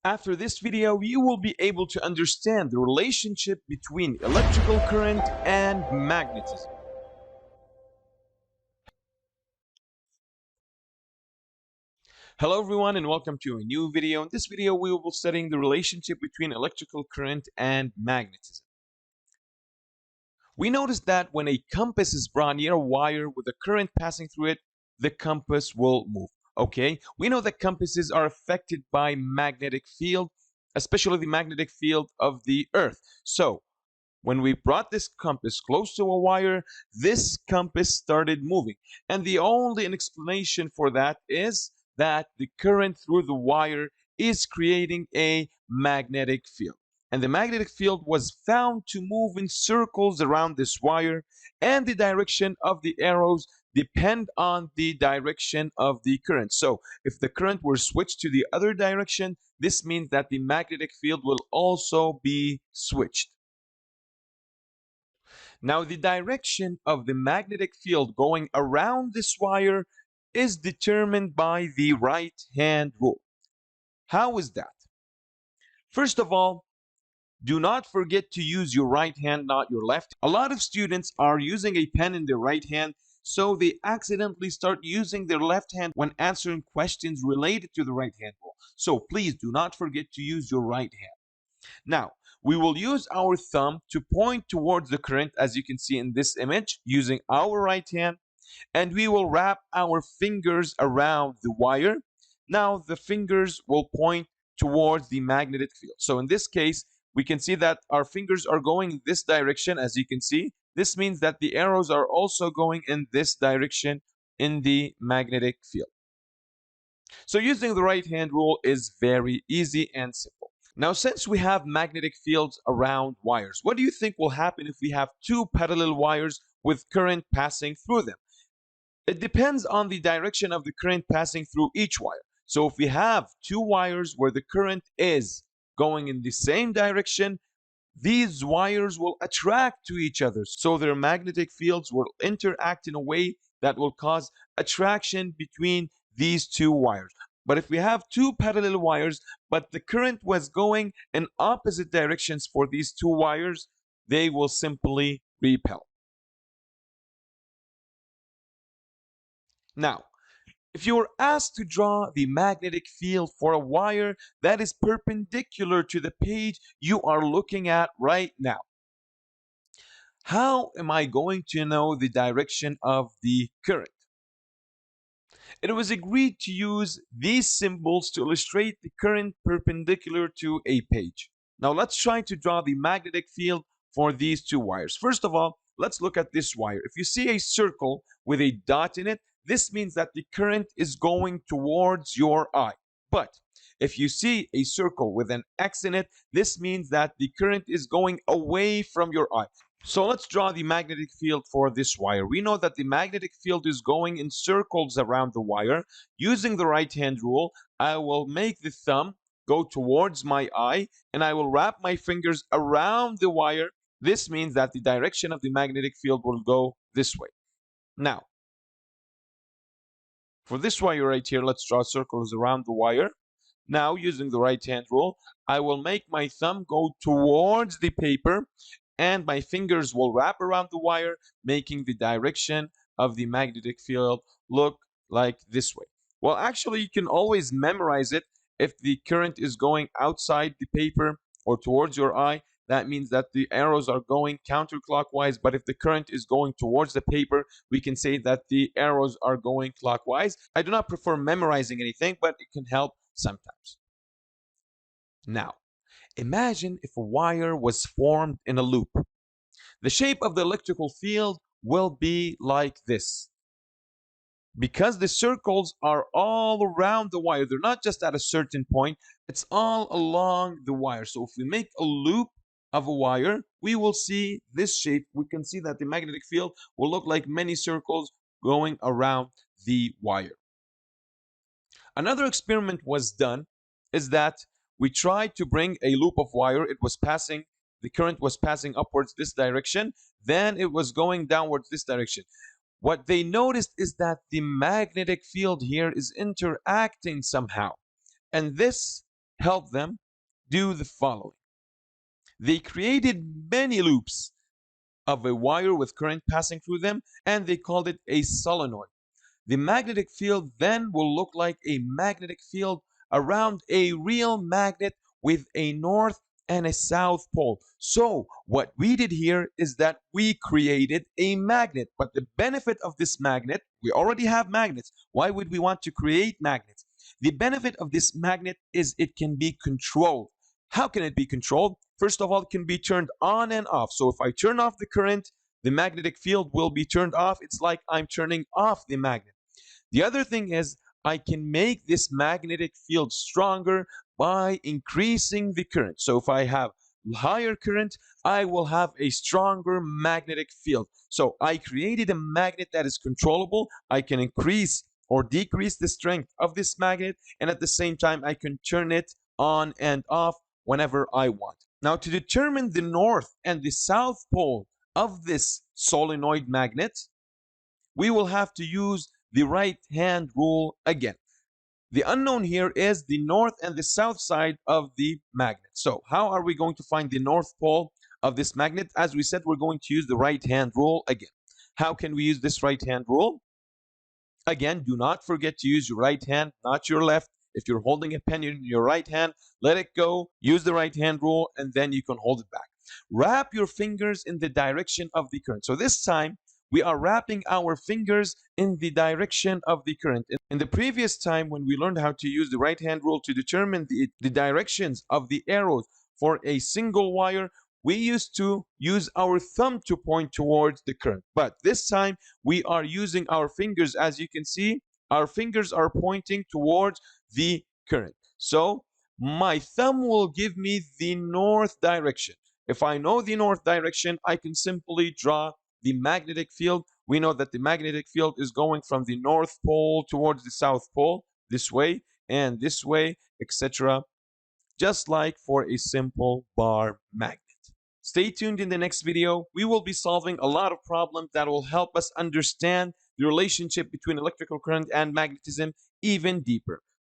After this video, you will be able to understand the relationship between electrical current and magnetism. Hello everyone and welcome to a new video. In this video, we will be studying the relationship between electrical current and magnetism. We noticed that when a compass is brought near a wire with a current passing through it, the compass will move. Okay, we know that compasses are affected by magnetic field, especially the magnetic field of the Earth. So when we brought this compass close to a wire, this compass started moving. And the only explanation for that is that the current through the wire is creating a magnetic field. And the magnetic field was found to move in circles around this wire, and the direction of the arrows depend on the direction of the current. So if the current were switched to the other direction, this means that the magnetic field will also be switched. Now, the direction of the magnetic field going around this wire is determined by the right-hand rule. How is that? First of all, do not forget to use your right hand, not your left. A lot of students are using a pen in their right hand, so they accidentally start using their left hand when answering questions related to the right-hand rule. So please do not forget to use your right hand. Now, we will use our thumb to point towards the current, as you can see in this image, using our right hand, and we will wrap our fingers around the wire. Now, the fingers will point towards the magnetic field. So in this case, we can see that our fingers are going in this direction, as you can see. This means that the arrows are also going in this direction in the magnetic field. So using the right hand rule is very easy and simple. Now, since we have magnetic fields around wires, what do you think will happen if we have two parallel wires with current passing through them? It depends on the direction of the current passing through each wire. So if we have two wires where the current is going in the same direction, these wires will attract to each other. So their magnetic fields will interact in a way that will cause attraction between these two wires. But if we have two parallel wires, but the current was going in opposite directions for these two wires, they will simply repel. Now, if you were asked to draw the magnetic field for a wire that is perpendicular to the page you are looking at right now, how am I going to know the direction of the current? It was agreed to use these symbols to illustrate the current perpendicular to a page. Now let's try to draw the magnetic field for these two wires. First of all, let's look at this wire. If you see a circle with a dot in it, this means that the current is going towards your eye. But if you see a circle with an X in it, this means that the current is going away from your eye. So let's draw the magnetic field for this wire. We know that the magnetic field is going in circles around the wire. Using the right-hand rule, I will make the thumb go towards my eye, and I will wrap my fingers around the wire. This means that the direction of the magnetic field will go this way. Now, for this wire right here, let's draw circles around the wire. Now, using the right-hand rule, I will make my thumb go towards the paper, and my fingers will wrap around the wire, making the direction of the magnetic field look like this way. Well, actually, you can always memorize it. If the current is going outside the paper or towards your eye, that means that the arrows are going counterclockwise. But if the current is going towards the paper, we can say that the arrows are going clockwise. I do not prefer memorizing anything, but it can help sometimes. Now, imagine if a wire was formed in a loop. The shape of the electrical field will be like this. Because the circles are all around the wire, they're not just at a certain point, it's all along the wire. So if we make a loop of a wire, we will see this shape. We can see that the magnetic field will look like many circles going around the wire. Another experiment was done is that we tried to bring a loop of wire. The current was passing upwards this direction, then it was going downwards this direction. What they noticed is that the magnetic field here is interacting somehow. And this helped them do the following. They created many loops of a wire with current passing through them, and they called it a solenoid. The magnetic field then will look like a magnetic field around a real magnet with a north and a south pole. So what we did here is that we created a magnet. But the benefit of this magnet, we already have magnets. Why would we want to create magnets? The benefit of this magnet is it can be controlled. How can it be controlled? First of all, it can be turned on and off. So if I turn off the current, the magnetic field will be turned off. It's like I'm turning off the magnet. The other thing is I can make this magnetic field stronger by increasing the current. So if I have higher current, I will have a stronger magnetic field. So I created a magnet that is controllable. I can increase or decrease the strength of this magnet, and at the same time, I can turn it on and off whenever I want. Now, to determine the north and the south pole of this solenoid magnet, we will have to use the right-hand rule again. The unknown here is the north and the south side of the magnet. So how are we going to find the north pole of this magnet? As we said, we're going to use the right-hand rule again. How can we use this right-hand rule? Again, do not forget to use your right hand, not your left. If you're holding a pen in your right hand, let it go, use the right hand rule, and then you can hold it back. Wrap your fingers in the direction of the current. So this time, we are wrapping our fingers in the direction of the current. In the previous time, when we learned how to use the right hand rule to determine the directions of the arrows for a single wire, we used to use our thumb to point towards the current. But this time, we are using our fingers. As you can see, our fingers are pointing towards the current. So my thumb will give me the north direction. If I know the north direction, I can simply draw the magnetic field. We know that the magnetic field is going from the north pole towards the south pole, this way and this way, etc. Just like for a simple bar magnet. Stay tuned in the next video. We will be solving a lot of problems that will help us understand the relationship between electrical current and magnetism even deeper.